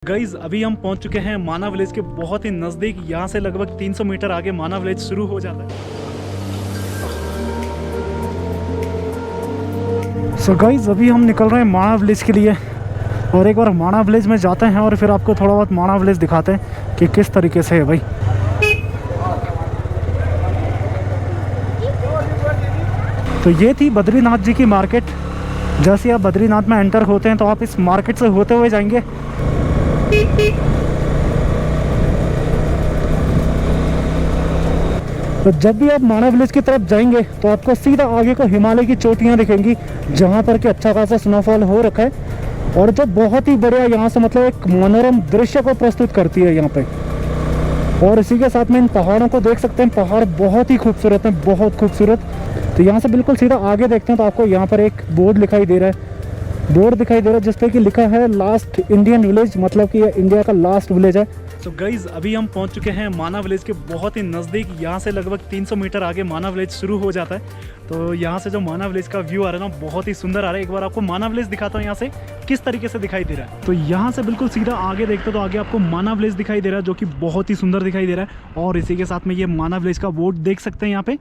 Guys अभी हम पहुंच चुके हैं माना विलेज के बहुत ही नज़दीक। यहाँ से लगभग 300 मीटर आगे माना विलेज शुरू हो जाता है। सो गाइज अभी हम निकल रहे हैं माना विलेज के लिए और एक बार माना विलेज में जाते हैं और फिर आपको थोड़ा बहुत माना विलेज दिखाते हैं कि किस तरीके से है भाई। तो ये थी बद्रीनाथ जी की मार्केट। जैसे आप बद्रीनाथ में एंटर होते हैं तो आप इस मार्केट से होते हुए जाएंगे। तो जब भी आप माना विलेज की तरफ जाएंगे तो आपको सीधा आगे को हिमालय की चोटियां दिखेंगी जहां पर कि अच्छा खासा स्नोफॉल हो रखा है और जो बहुत ही बढ़िया यहाँ से मतलब एक मनोरम दृश्य को प्रस्तुत करती है यहाँ पे। और इसी के साथ में इन पहाड़ों को देख सकते हैं, पहाड़ बहुत ही खूबसूरत हैं, बहुत खूबसूरत। तो यहाँ से बिल्कुल सीधा आगे देखते हैं तो आपको यहाँ पर एक बोर्ड दिखाई दे रहा है, जिस पे कि लिखा है लास्ट इंडियन विलेज, मतलब कि ये इंडिया का लास्ट विलेज है। तो गाइज अभी हम पहुंच चुके हैं माना विलेज के बहुत ही नज़दीक। यहाँ से लगभग 300 मीटर आगे माना विलेज शुरू हो जाता है। तो यहाँ से जो माना विलेज का व्यू आ रहा है ना, बहुत ही सुंदर आ रहा है। एक बार आपको माना विलेज दिखाता हूँ यहाँ से किस तरीके से दिखाई दे रहा है। तो यहाँ से बिल्कुल सीधा आगे देखते हो तो आगे आपको माना विलेज दिखाई दे रहा है, जो कि बहुत ही सुंदर दिखाई दे रहा है। और इसी के साथ में ये माना विलेज का बोर्ड देख सकते हैं यहाँ पे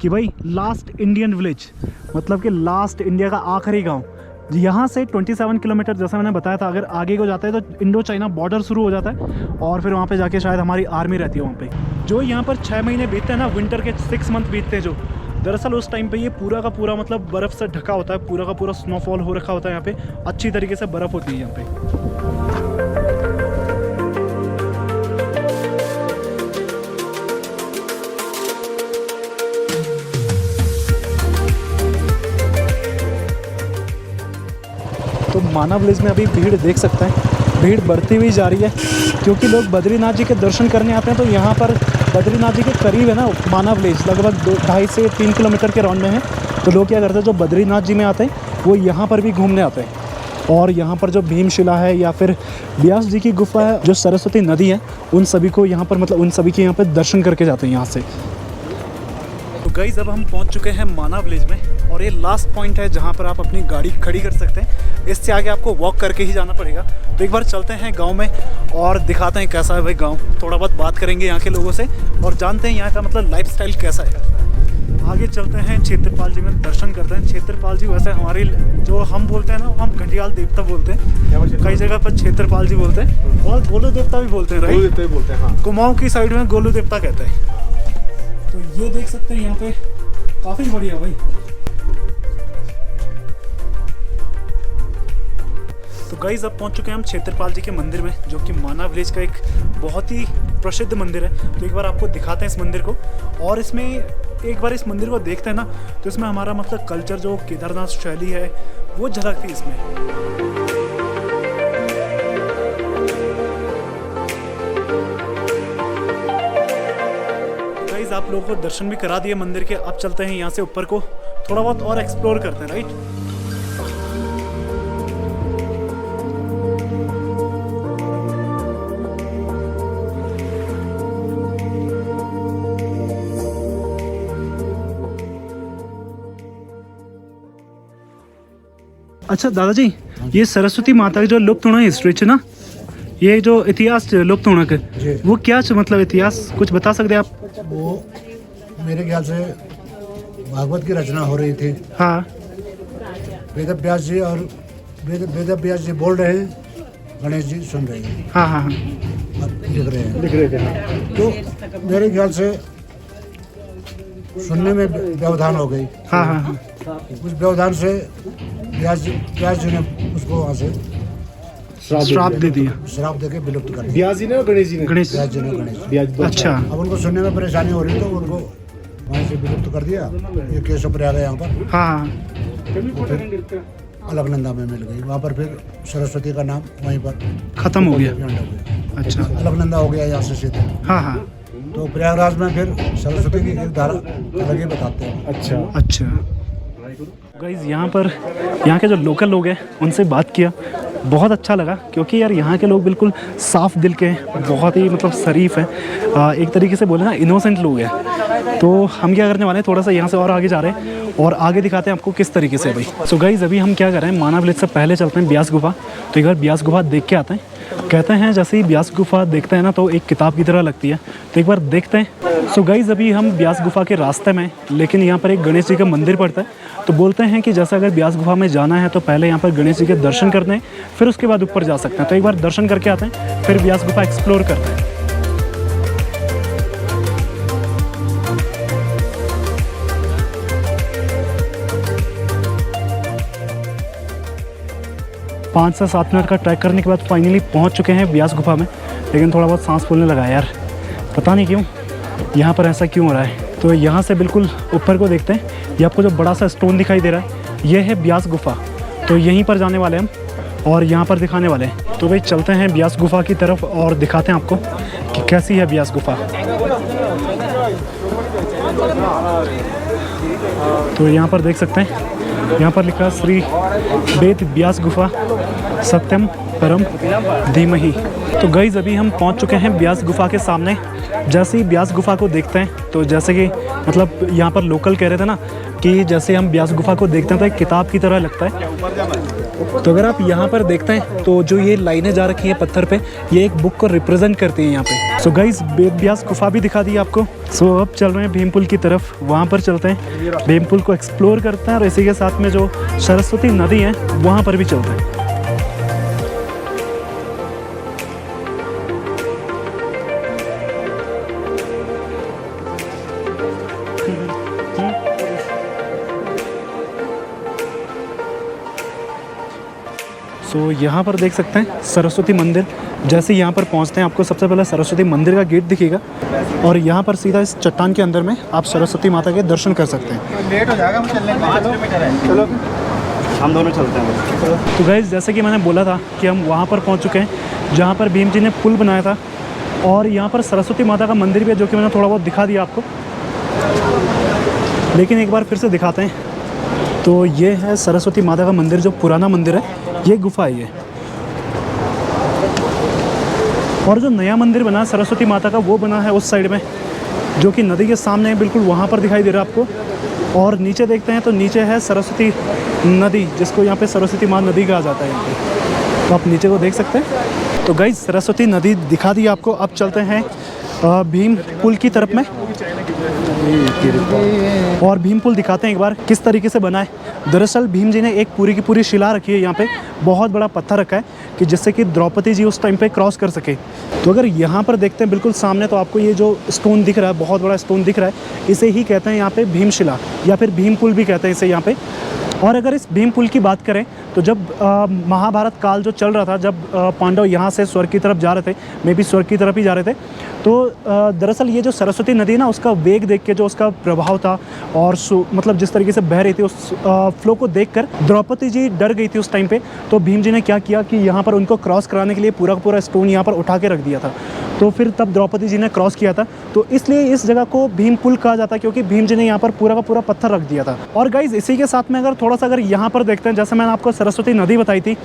कि भाई लास्ट इंडियन विलेज, मतलब कि लास्ट इंडिया का आखिरी गाँव। यहाँ से 27 किलोमीटर जैसा मैंने बताया था, अगर आगे को जाता है तो इंडो चाइना बॉर्डर शुरू हो जाता है और फिर वहाँ पे जाके शायद हमारी आर्मी रहती है वहाँ पे। जो यहाँ पर 6 महीने बीतते हैं ना, विंटर के 6 मंथ बीतते हैं जो, दरअसल उस टाइम पे ये पूरा का पूरा मतलब बर्फ़ से ढका होता है, पूरा का पूरा स्नोफॉल हो रखा होता है यहाँ पे, अच्छी तरीके से बर्फ़ होती है यहाँ पे। तो माना विलेज में अभी भीड़ देख सकते हैं, भीड़ बढ़ती हुई जा रही है क्योंकि लोग बद्रीनाथ जी के दर्शन करने आते हैं। तो यहाँ पर बद्रीनाथ जी के करीब है ना माना विलेज, लगभग 2.5 से 3 किलोमीटर के राउंड में है। तो लोग क्या करते हैं, जो बद्रीनाथ जी में आते हैं वो यहाँ पर भी घूमने आते हैं। और यहाँ पर जो भीमशिला है या फिर व्यास जी की गुफा है, जो सरस्वती नदी है, उन सभी को यहाँ पर मतलब उन सभी के यहाँ पर दर्शन करके जाते हैं यहाँ से। तो गाइस अब हम पहुँच चुके हैं माना विलेज में और ये लास्ट पॉइंट है जहाँ पर आप अपनी गाड़ी खड़ी कर सकते हैं। इससे आगे आपको वॉक करके ही जाना पड़ेगा। तो एक बार चलते हैं गांव में और दिखाते हैं कैसा है भाई गांव। थोड़ा बहुत बात करेंगे यहाँ के लोगों से और जानते हैं यहाँ का मतलब लाइफस्टाइल कैसा है। आगे चलते हैं, क्षेत्रपाल जी में दर्शन करते हैं। क्षेत्रपाल जी वैसे हमारे जो हम बोलते हैं ना, हम घंटियाल देवता बोलते हैं, कई जगह पर क्षेत्रपाल जी बोलते हैं और गोलू देवता भी बोलते हैं, राइट? बोलते हैं, हाँ। कुमाऊं की साइड में गोलू देवता कहते हैं। तो ये देख सकते हैं यहाँ पे काफ़ी बढ़िया भाई। तो गाइस अब पहुंच चुके हैं हम क्षेत्रपाल जी के मंदिर में, जो कि माना विलेज का एक बहुत ही प्रसिद्ध मंदिर है। तो एक बार आपको दिखाते हैं इस मंदिर को और इसमें एक बार इस मंदिर को देखते हैं ना, तो इसमें हमारा मतलब कल्चर जो केदारनाथ शैली है वो झलकती है इसमें। गाइस आप लोगों को दर्शन भी करा दिए मंदिर के। अब चलते हैं यहाँ से ऊपर को, थोड़ा बहुत और एक्सप्लोर करते हैं, राइट? अच्छा दादाजी, ये सरस्वती माता की जो लुप्त होना हिस्ट्री है ना, ये जो इतिहास लुप्त होना का वो क्या मतलब इतिहास कुछ बता सकते हैं आप? वो मेरे ख्याल से भागवत की रचना हो रही थी। हाँ। वेद व्यास जी और वेद व्यास जी बोल रहे हैं, गणेश जी सुन रहे हैं। हाँ हाँ हाँ, लिख रहे थे। तो मेरे ख्याल से सुनने में व्यवधान हो गई। हाँ हाँ हाँ। उस व्यवधान से व्यास जी ने उसको वहाँ से श्राप दे दिया, श्राप देके विलुप्त कर दिया। व्यास जी ने और गणेश जी ने? गणेश व्यास जी ने, गणेश। अच्छा। अब उनको सुनने में परेशानी हो रही तो उनको वहाँ से विलुप्त कर दिया। ये केशव प्रयाग है यहाँ पर। हाँ। अलकनंदा में मिल गई, वहाँ पर फिर सरस्वती का नाम वहीं पर खत्म हो गया। अच्छा। अलकनंदा हो गया यहाँ से सीधे। हाँ हाँ। तो प्रयागराज में फिर सरस्वती की एक धारा अलग ही बताते हैं। अच्छा अच्छा। गाइज यहाँ पर यहाँ के जो लोकल लोग हैं उनसे बात किया, बहुत अच्छा लगा क्योंकि यार यहाँ के लोग बिल्कुल साफ़ दिल के हैं, बहुत ही मतलब शरीफ हैं, एक तरीके से बोले ना इनोसेंट लोग हैं। तो हम क्या करने वाले हैं, थोड़ा सा यहाँ से और आगे जा रहे हैं और आगे दिखाते हैं आपको किस तरीके से भाई। सो गाइज अभी हम क्या कर रहे हैं, माना विलेज से पहले चलते हैं ब्यास गुफा। तो एक बार ब्यास गुफा देख के आते हैं कहते हैं जैसे ही ब्यास गुफा देखते हैं ना तो एक किताब की तरह लगती है, तो एक बार देखते हैं। सो गाइज अभी हम ब्यास गुफा के रास्ते में, लेकिन यहाँ पर एक गणेश जी का मंदिर पड़ता है, तो बोलते हैं कि जैसा अगर ब्यास गुफा में जाना है तो पहले यहाँ पर गणेश जी के दर्शन करने हैं, फिर उसके बाद ऊपर जा सकते हैं। तो एक बार दर्शन करके आते हैं, फिर ब्यास गुफा एक्सप्लोर करते हैं। पाँच से 7 मिनट का ट्रैक करने के बाद फाइनली पहुंच चुके हैं ब्यास गुफा में, लेकिन थोड़ा बहुत सांस फूलने लगा यार, पता नहीं क्यों यहाँ पर ऐसा क्यों हो रहा है। तो यहाँ से बिल्कुल ऊपर को देखते हैं, ये आपको जो बड़ा सा स्टोन दिखाई दे रहा है ये है ब्यास गुफा। तो यहीं पर जाने वाले हम और यहाँ पर दिखाने वाले हैं। तो भाई चलते हैं ब्यास गुफा की तरफ और दिखाते हैं आपको कि कैसी है ब्यास गुफा। तो यहाँ पर देख सकते हैं, यहाँ पर लिखा श्री वेद व्यास गुफा सत्यम परम धीमहि। तो गाइस अभी हम पहुँच चुके हैं ब्यास गुफा के सामने। जैसे ही ब्यास गुफा को देखते हैं तो जैसे कि मतलब यहाँ पर लोकल कह रहे थे ना कि जैसे हम ब्यास गुफा को देखते हैं तो एक किताब की तरह लगता है। तो अगर आप यहाँ पर देखते हैं तो जो ये लाइनें जा रखी हैं पत्थर पे, ये एक बुक को रिप्रेजेंट करती हैं यहाँ पे। सो गाइस ब्यास गुफा भी दिखा दी आपको। सो अब चल रहे हैं भीम पुल की तरफ, वहाँ पर चलते हैं, भीम पुल को एक्सप्लोर करते हैं और इसी के साथ में जो सरस्वती नदी है वहाँ पर भी चलते हैं। तो यहाँ पर देख सकते हैं सरस्वती मंदिर। जैसे यहाँ पर पहुँचते हैं आपको सबसे पहले सरस्वती मंदिर का गेट दिखेगा और यहाँ पर सीधा इस चट्टान के अंदर में आप सरस्वती माता के दर्शन कर सकते हैं। लेट हो जाएगा, हम चलने में 5 किलोमीटर है। चलो हम दोनों चलते हैं। तो गाइस जैसे कि मैंने बोला था कि हम वहाँ पर पहुँच चुके हैं जहाँ पर भीम जी ने पुल बनाया था और यहाँ पर सरस्वती माता का मंदिर भी है, जो कि मैंने थोड़ा बहुत दिखा दिया आपको, लेकिन एक बार फिर से दिखाते हैं। तो ये है सरस्वती माता का मंदिर, जो पुराना मंदिर है, ये गुफा है ये। और जो नया मंदिर बना है सरस्वती माता का वो बना है उस साइड में, जो कि नदी के सामने है, बिल्कुल वहाँ पर दिखाई दे रहा है आपको। और नीचे देखते हैं तो नीचे है सरस्वती नदी, जिसको यहाँ पे सरस्वती माँ नदी कहा जाता है यहाँ पे। तो आप नीचे को देख सकते हैं। तो गाइस सरस्वती नदी दिखा दी आपको। अब चलते हैं भीम पुल की तरफ में और भीम पुल दिखाते हैं एक बार किस तरीके से बना है। दरअसल भीम जी ने एक पूरी की पूरी शिला रखी है यहाँ पे, बहुत बड़ा पत्थर रखा है कि जिससे कि द्रौपदी जी उस टाइम पे क्रॉस कर सके। तो अगर यहाँ पर देखते हैं बिल्कुल सामने, तो आपको ये जो स्टोन दिख रहा है, बहुत बड़ा स्टोन दिख रहा है, इसे ही कहते हैं यहाँ पे भीमशिला या फिर भीम पुल भी कहते हैं इसे यहाँ पे। और अगर इस भीम पुल की बात करें तो जब महाभारत काल जो चल रहा था, जब पांडव यहाँ से स्वर्ग की तरफ जा रहे थे, मे बी स्वर्ग की तरफ ही जा रहे थे, तो दरअसल ये जो सरस्वती नदी है ना, उसका वेग देख के, जो उसका प्रभाव था और मतलब जिस तरीके से बह रही थी, उस फ्लो को देखकर द्रौपदी जी डर गई थी उस टाइम पे। तो भीम जी ने क्या किया कि यहाँ पर उनको क्रॉस कराने के लिए पूरा का पूरा स्टोन यहाँ पर उठा के रख दिया था। तो फिर तब द्रौपदी जी ने क्रॉस किया था, तो इसलिए इस जगह को भीम पुल कहा जाता है, क्योंकि भीम जी ने यहाँ पर पूरा का पूरा पत्थर रख दिया था। और गाइज इसी के साथ में अगर थोड़ा सा अगर यहाँ पर देखते हैं, जैसे मैंने आपको सरस्वती नदी बताई थी,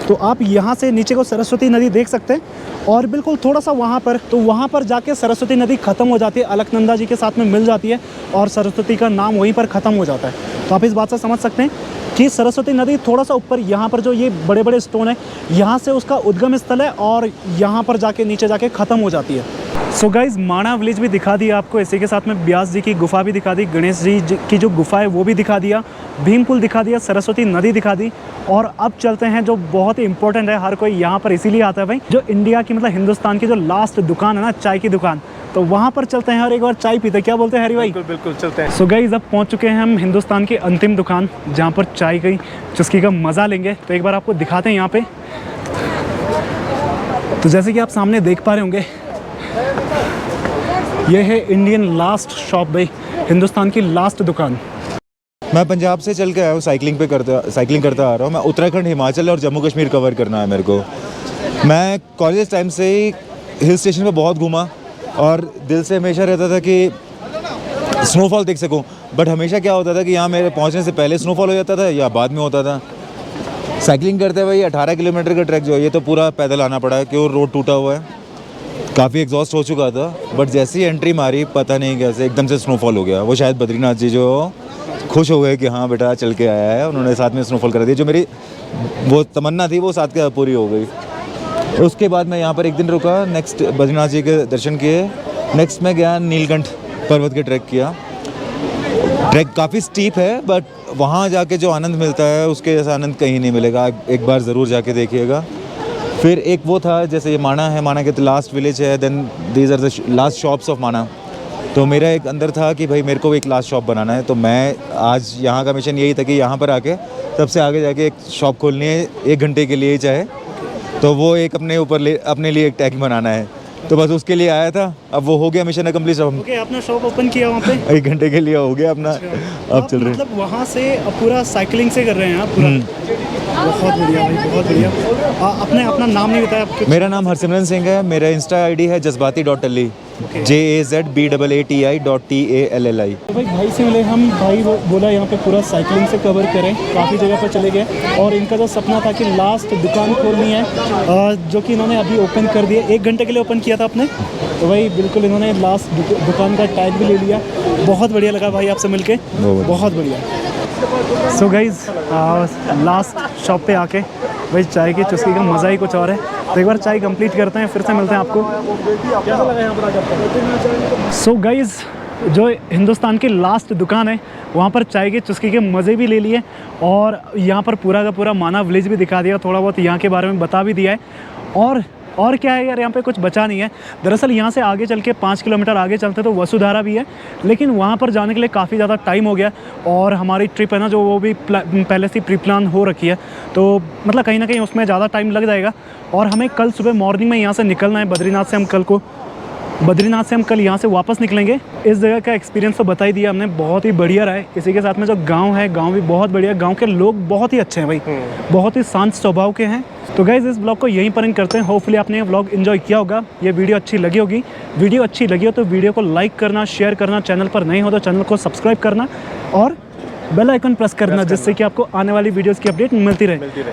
तो आप यहाँ से नीचे को सरस्वती नदी देख सकते हैं और बिल्कुल थोड़ा सा वहाँ पर, तो वहाँ पर जाके सरस्वती नदी ख़त्म हो जाती है, अलकनंदा जी के साथ में मिल जाती है और सरस्वती का नाम वहीं पर ख़त्म हो जाता है। तो आप इस बात से समझ सकते हैं कि सरस्वती नदी थोड़ा सा ऊपर, यहाँ पर जो ये बड़े बड़े स्टोन है, यहाँ से उसका उद्गम स्थल है और यहाँ पर जाके नीचे जाके ख़त्म हो जाती है। सो गाइज माणा विलेज भी दिखा दिया आपको, इसी के साथ में ब्यास जी की गुफा भी दिखा दी, गणेश जी की जो गुफा है वो भी दिखा दिया, भीम पुल दिखा दिया, सरस्वती नदी दिखा दी। और अब चलते हैं जो बहुत ही इंपॉर्टेंट है, हर कोई यहाँ पर इसीलिए आता है भाई, जो इंडिया की मतलब हिंदुस्तान की जो लास्ट दुकान है ना, चाय की दुकान, तो वहाँ पर चलते हैं और एक बार चाय पीते हैं। क्या बोलते हैं हरी भाई? बिल्कुल बिल्कुल चलते हैं। सो गाइज अब पहुँच चुके हैं हम हिंदुस्तान की अंतिम दुकान, जहाँ पर चाय की चुस्की का मज़ा लेंगे। तो एक बार आपको दिखाते हैं यहाँ पे। तो जैसे कि आप सामने देख पा रहे होंगे, ये है इंडियन लास्ट शॉप भाई, हिंदुस्तान की लास्ट दुकान। मैं पंजाब से चल के आया हूँ, साइकिलिंग करता आ रहा हूँ। मैं उत्तराखंड, हिमाचल और जम्मू कश्मीर कवर करना है मेरे को। मैं कॉलेज टाइम से ही हिल स्टेशन पे बहुत घूमा और दिल से हमेशा रहता था कि स्नोफॉल देख सकूं, बट हमेशा क्या होता था कि यहाँ मेरे पहुँचने से पहले स्नोफॉल हो जाता था या बाद में होता था। साइकिलिंग करते हुए 18 किलोमीटर का ट्रैक जो है, ये तो पूरा पैदल आना पड़ा है क्यों रोड टूटा हुआ है, काफ़ी एग्जॉस्ट हो चुका था। बट जैसी एंट्री मारी, पता नहीं कैसे एकदम से स्नोफॉल हो गया। वो शायद बद्रीनाथ जी जो खुश हो गए कि हाँ बेटा चल के आया है, उन्होंने साथ में स्नोफॉल करा दिया। जो मेरी वो तमन्ना थी वो साथ के पूरी हो गई। उसके बाद मैं यहाँ पर एक दिन रुका, नेक्स्ट बद्रीनाथ जी के दर्शन किए, नेक्स्ट मैं गया नीलकंठ पर्वत के ट्रैक किया। ट्रैक काफ़ी स्टीप है बट वहाँ जाके जो आनंद मिलता है उसके जैसा आनंद कहीं नहीं मिलेगा, आप एक बार ज़रूर जाके देखिएगा। फिर एक वो था, जैसे ये माना है, माना के लास्ट विलेज है, then these are the last shops of Mana. तो मेरा एक अंदर था कि भाई मेरे को एक लास्ट शॉप बनाना है, तो मैं आज यहाँ का मिशन यही था कि यहाँ पर आके तब से आगे जाके एक शॉप खोलनी है 1 घंटे के लिए चाहे, तो वो एक अपने लिए एक टैग बनाना है, तो बस उसके लिए आया था। अब वो हो गया मिशन अकम्प्लिश। अब ओके, आपने शॉप ओपन किया वहाँ पे 1 घंटे के लिए हो गया अपना। अब चल रहे हैं, मतलब वहाँ से पूरा साइकिलिंग से कर रहे हैं आप पूरा? बहुत बढ़िया भाई, बहुत बढ़िया। आपने अपना नाम नहीं बताया आपके? मेरा नाम हरसिमरन सिंह है, मेरा इंस्टा आईडी है जज्बाती.टल्ली, JAZBAATI.TALLI। तो भाई से मिले हम, भाई वो बोला यहाँ पे पूरा साइकिलिंग से कवर करें, काफ़ी जगह पर चले गए और इनका जो सपना था कि लास्ट दुकान खोलनी है, जो कि इन्होंने अभी ओपन कर दिया। 1 घंटे के लिए ओपन किया था आपने, तो भाई बिल्कुल इन्होंने लास्ट दुकान का टैग भी ले लिया। बहुत बढ़िया लगा भाई आपसे मिलके, बहुत बढ़िया। सो गाइज, लास्ट शॉप पे आके भाई चाय की चुस्की का मज़ा ही कुछ और है। तो एक बार चाय कंप्लीट करते हैं, फिर से मिलते हैं आपको। कैसा लगा यहाँ पर आकर? सो गाइज, जो हिंदुस्तान की लास्ट दुकान है वहाँ पर चाय की चुस्की के मज़े भी ले लिए और यहाँ पर पूरा का पूरा माना विलेज भी दिखा दिया, थोड़ा बहुत यहाँ के बारे में बता भी दिया है। और क्या है यार, यहाँ पे कुछ बचा नहीं है। दरअसल यहाँ से आगे चल के 5 किलोमीटर आगे चलते तो वसुधारा भी है, लेकिन वहाँ पर जाने के लिए काफ़ी ज़्यादा टाइम हो गया और हमारी ट्रिप है ना जो, वो भी पहले से प्री प्लान हो रखी है, तो मतलब कहीं ना कहीं उसमें ज़्यादा टाइम लग जाएगा। और हमें कल सुबह मॉर्निंग में यहाँ से निकलना है बद्रीनाथ से। हम कल यहाँ से वापस निकलेंगे। इस जगह का एक्सपीरियंस तो बता ही दिया हमने, बहुत ही बढ़िया रहा है। इसी के साथ में जो गांव है, गांव भी बहुत बढ़िया, गांव के लोग बहुत ही अच्छे हैं भाई, बहुत ही शांत स्वभाव के हैं। तो गाइज़, इस ब्लॉग को यहीं पर एंड करते हैं। होपफुली आपने ये ब्लॉग एंजॉय किया होगा, ये वीडियो अच्छी लगी होगी। वीडियो अच्छी लगी हो तो वीडियो को लाइक करना, शेयर करना, चैनल पर नहीं हो तो चैनल को सब्सक्राइब करना और बेल आइकन प्रेस करना, जिससे कि आपको आने वाली वीडियोस की अपडेट मिलती रहे।